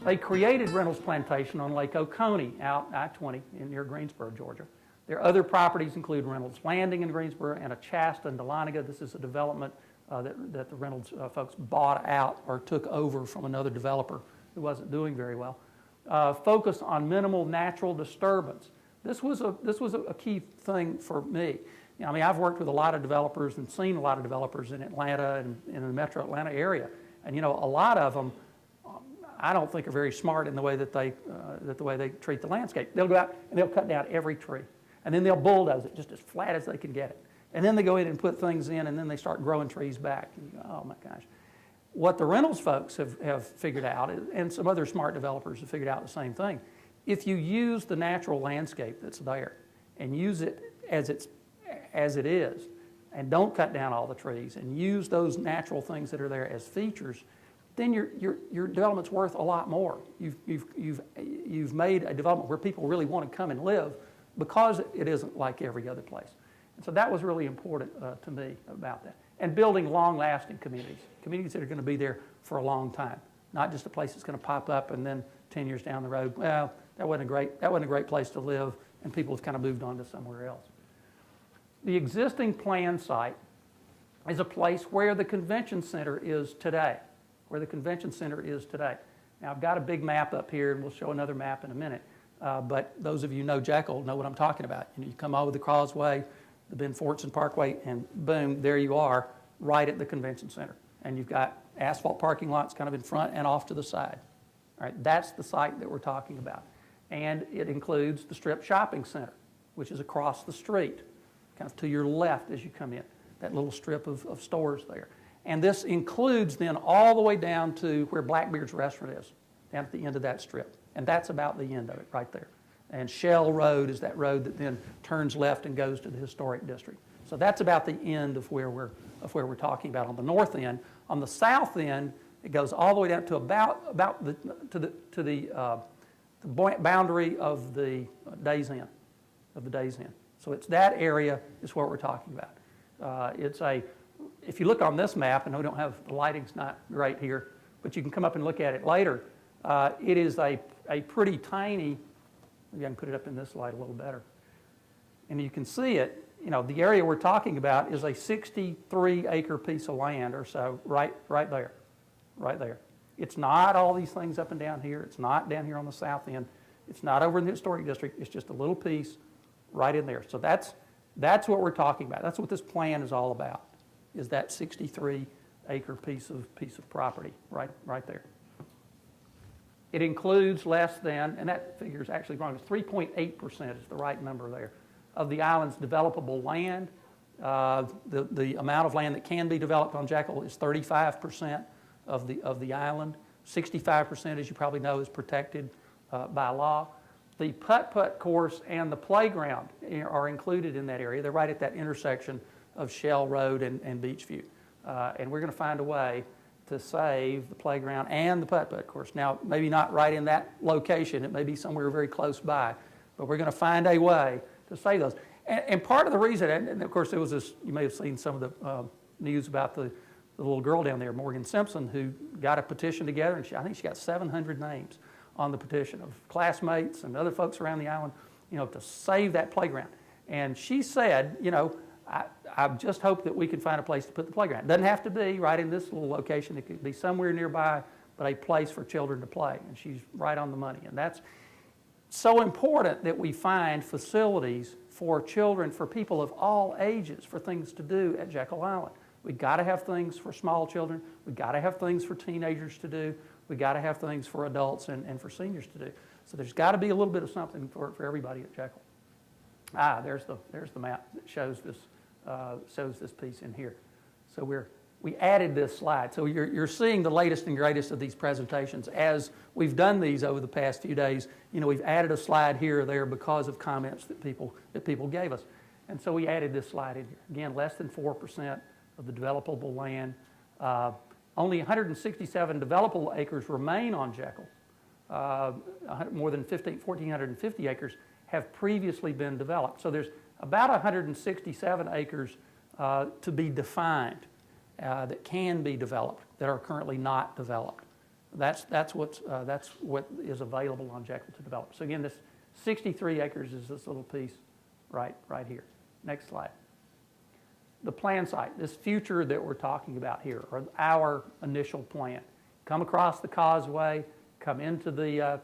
They created Reynolds Plantation on Lake Oconee out I-20 near Greensboro, Georgia. Their other properties include Reynolds Landing in Greensboro and a Shasta in Dahlonega. This is a development that the Reynolds folks bought out or took over from another developer who wasn't doing very well. Focused on minimal natural disturbance. This was a key thing for me. I mean, I've worked with a lot of developers and seen a lot of developers in Atlanta and in the metro Atlanta area. And you know, a lot of them, I don't think are very smart in the way that they treat the landscape. They'll go out and they'll cut down every tree. And then they'll bulldoze it just as flat as they can get it. And then they go in and put things in, and then they start growing trees back. And you go, oh my gosh. What the Reynolds folks have figured out, and some other smart developers have figured out the same thing, if you use the natural landscape that's there and use it as it is, and don't cut down all the trees, and use those natural things that are there as features, then your development's worth a lot more. You've made a development where people really want to come and live because it isn't like every other place. And so that was really important to me about that. And building long-lasting communities that are going to be there for a long time, not just a place that's going to pop up and then 10 years down the road, well, that wasn't a great place to live, and people have kind of moved on to somewhere else. The existing planned site is a place where the convention center is today, Now, I've got a big map up here, and we'll show another map in a minute. But those of you who know Jekyll know what I'm talking about. You come over the Causeway, the Ben Fortson Parkway, and boom, there you are, right at the convention center. And you've got asphalt parking lots kind of in front and off to the side. All right, that's the site that we're talking about. And it includes the Strip Shopping Center, which is across the street, kind of to your left as you come in, that little strip of stores there. And this includes then all the way down to where Blackbeard's restaurant is, down at the end of that strip. And that's about the end of it right there. And Shell Road is that road that then turns left and goes to the historic district. So that's about the end of where we're talking about on the north end. On the south end, it goes all the way down to about the boundary of the Days Inn, So it's that area is what we're talking about. If you look on this map, and we don't have, the lighting's not great here, but you can come up and look at it later. It is a pretty tiny, maybe I can put it up in this light a little better. And you can see it, you know, the area we're talking about is a 63-acre piece of land or so, right there. It's not all these things up and down here. It's not down here on the south end. It's not over in the historic district. It's just a little piece right in there. So that's what we're talking about. That's what this plan is all about, is that 63-acre piece of property right there. It includes less than, and that figure is actually wrong, it's 3.8% is the right number there, of the island's developable land. The amount of land that can be developed on Jekyll is 35% of the island. 65%, as you probably know, is protected by law. The putt-putt course and the playground are included in that area. They're right at that intersection of Shell Road and Beachview. And we're going to find a way to save the playground and the putt-putt course. Now, maybe not right in that location. It may be somewhere very close by. But we're going to find a way to save those. And part of the reason, and of course there was this, you may have seen some of the news about the little girl down there, Morgan Simpson, who got a petition together, and I think she got 700 names on the petition of classmates and other folks around the island, you know, to save that playground. And she said, you know, I just hope that we can find a place to put the playground. It doesn't have to be right in this little location. It could be somewhere nearby, but a place for children to play. And she's right on the money. And that's so important that we find facilities for children, for people of all ages, for things to do at Jekyll Island. We've got to have things for small children. We've got to have things for teenagers to do. We've got to have things for adults and for seniors to do. So there's got to be a little bit of something for everybody at Jekyll. There's the map that shows this piece in here. So we added this slide. So you're seeing the latest and greatest of these presentations. As we've done these over the past few days, you know, we've added a slide here or there because of comments that people gave us. And so we added this slide in here. Again, less than 4% of the developable land. Only 167 developable acres remain on Jekyll. More than 1,450 acres have previously been developed. So there's about 167 acres to be defined that can be developed that are currently not developed. That's what is available on Jekyll to develop. So again, this 63 acres is this little piece right here. Next slide. The plan site, this future that we're talking about here, or our initial plan. Come across the causeway, come into the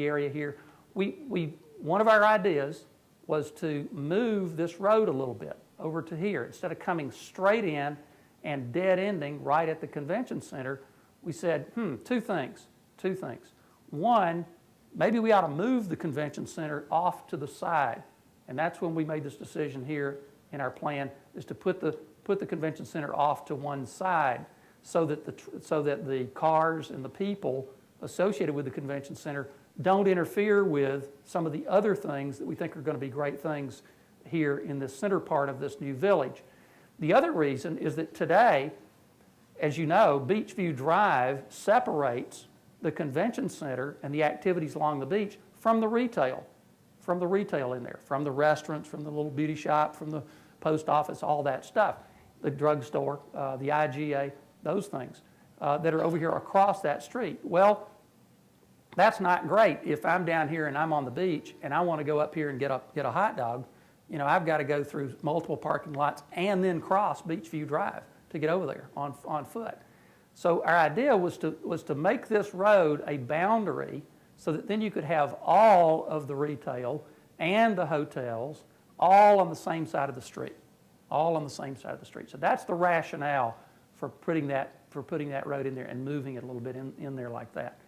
area here. One of our ideas was to move this road a little bit over to here. Instead of coming straight in and dead ending right at the convention center, we said, two things. One, maybe we ought to move the convention center off to the side. And that's when we made this decision here in our plan, is to put the convention center off to one side so that the cars and the people associated with the convention center don't interfere with some of the other things that we think are going to be great things here in the center part of this new village. The other reason is that today, as you know, Beachview Drive separates the convention center and the activities along the beach from the retail in there, from the restaurants, from the little beauty shop, from the post office, all that stuff, the drugstore, the IGA, those things that are over here across that street. Well, that's not great if I'm down here and I'm on the beach and I want to go up here and get a hot dog. You know, I've got to go through multiple parking lots and then cross Beachview Drive to get over there on foot. So our idea was to make this road a boundary so that then you could have all of the retail and the hotels all on the same side of the street. So that's the rationale for putting that road in there and moving it a little bit in there like that.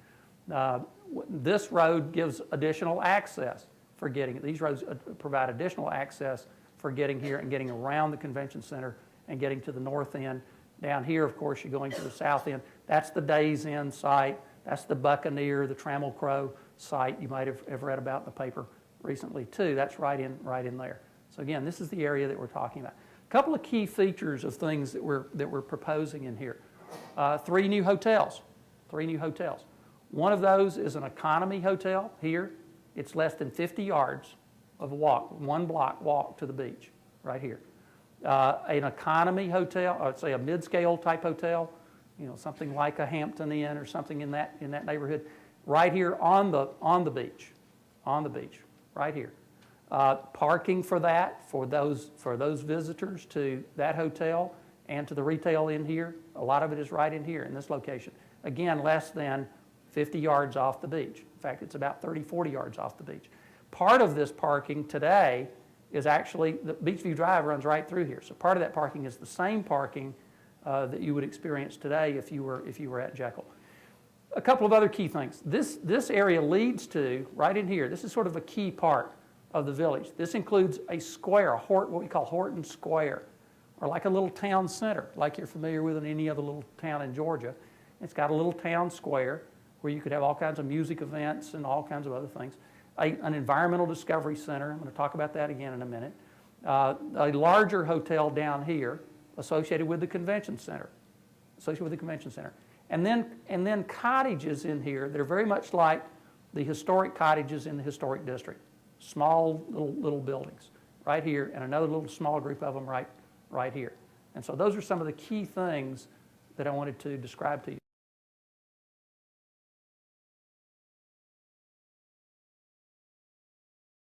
This road gives additional access for getting it. These roads provide additional access for getting here and getting around the convention center and getting to the north end. Down here, of course, you're going to the south end. That's the Days Inn site. That's the Buccaneer, the Trammel Crow site you might have read about in the paper recently too. That's right in there. So again, this is the area that we're talking about. A couple of key features of things that we're proposing in here. 3 new hotels. One of those is an economy hotel here. It's less than 50 yards of a walk, 1 block walk to the beach, right here. An economy hotel, or say a mid-scale type hotel, you know, something like a Hampton Inn or something in that neighborhood, right here on the beach, right here. Parking for those visitors to that hotel and to the retail in here. A lot of it is right in here in this location. Again, less than 50 yards off the beach. In fact, it's about 30, 40 yards off the beach. Part of this parking today is actually, the Beachview Drive runs right through here. So part of that parking is the same parking that you would experience today if you were at Jekyll. A couple of other key things. This area leads to, right in here, this is sort of a key part of the village. This includes a square, what we call Horton Square, or like a little town center, like you're familiar with in any other little town in Georgia. It's got a little town square where you could have all kinds of music events and all kinds of other things. An environmental discovery center, I'm going to talk about that again in a minute. A larger hotel down here associated with the convention center. And then cottages in here that are very much like the historic cottages in the historic district. Small little buildings right here, and another little small group of them right here. And so those are some of the key things that I wanted to describe to you.